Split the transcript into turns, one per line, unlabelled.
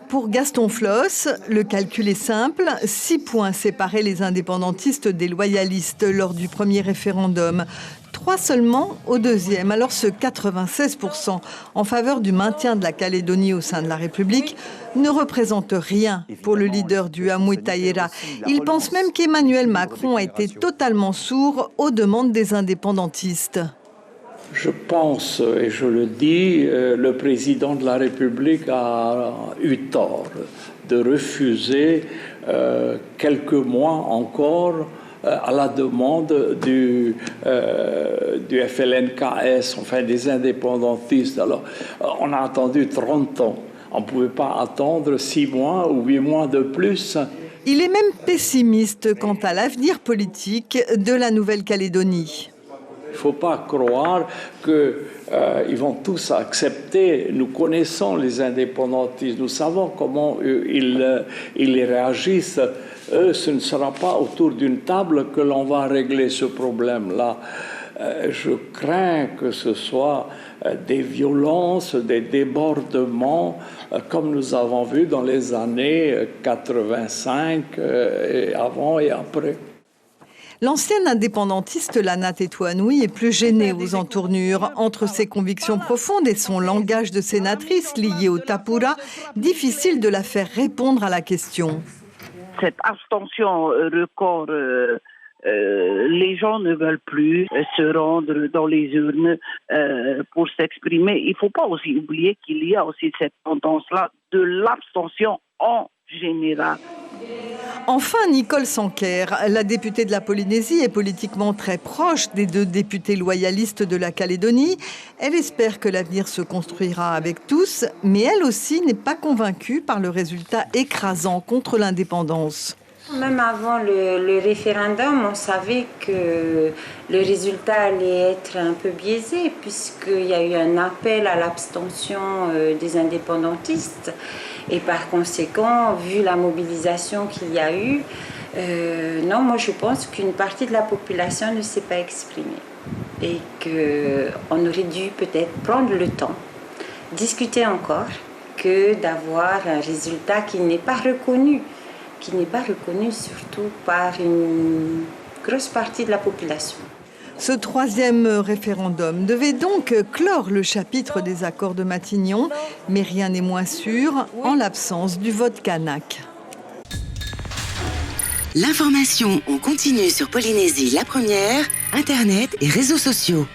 Pour Gaston Floss, le calcul est simple. 6 points séparaient les indépendantistes des loyalistes lors du premier référendum. 3 seulement au deuxième. Alors ce 96% en faveur du maintien de la Calédonie au sein de la République ne représente rien pour le leader du Hamou Taïra. Il pense même qu'Emmanuel Macron a été totalement sourd aux demandes des indépendantistes.
Je pense, et je le dis, le président de la République a eu tort de refuser quelques mois encore à la demande du FLNKS, enfin des indépendantistes. Alors, on a attendu 30 ans. On ne pouvait pas attendre 6 mois ou 8 mois de plus.
Il est même pessimiste quant à l'avenir politique de la Nouvelle-Calédonie.
Il ne faut pas croire qu'ils vont tous accepter. Nous connaissons les indépendantistes, nous savons comment ils réagissent. Eux, ce ne sera pas autour d'une table que l'on va régler ce problème-là. Je crains que ce soit des violences, des débordements, comme nous avons vu dans les années 85, et avant et après.
L'ancienne indépendantiste Lana Tetuanui est plus gênée aux entournures. Entre ses convictions profondes et son langage de sénatrice lié au Tapura, difficile de la faire répondre à la question.
Cette abstention record, les gens ne veulent plus se rendre dans les urnes pour s'exprimer. Il ne faut pas aussi oublier qu'il y a aussi cette tendance-là de l'abstention en général.
Enfin, Nicole Sanquer, la députée de la Polynésie, est politiquement très proche des 2 députés loyalistes de la Calédonie. Elle espère que l'avenir se construira avec tous, mais elle aussi n'est pas convaincue par le résultat écrasant contre l'indépendance.
Même avant le référendum, on savait que le résultat allait être un peu biaisé puisqu'il y a eu un appel à l'abstention des indépendantistes. Et par conséquent, vu la mobilisation qu'il y a eu, moi je pense qu'une partie de la population ne s'est pas exprimée. Et qu'on aurait dû peut-être prendre le temps, discuter encore, que d'avoir un résultat qui n'est pas reconnu. Qui n'est pas reconnu surtout par une grosse partie de la population.
Ce 3e référendum devait donc clore le chapitre des accords de Matignon, mais rien n'est moins sûr en l'absence du vote kanak.
L'information en continu sur Polynésie la première, Internet et réseaux sociaux.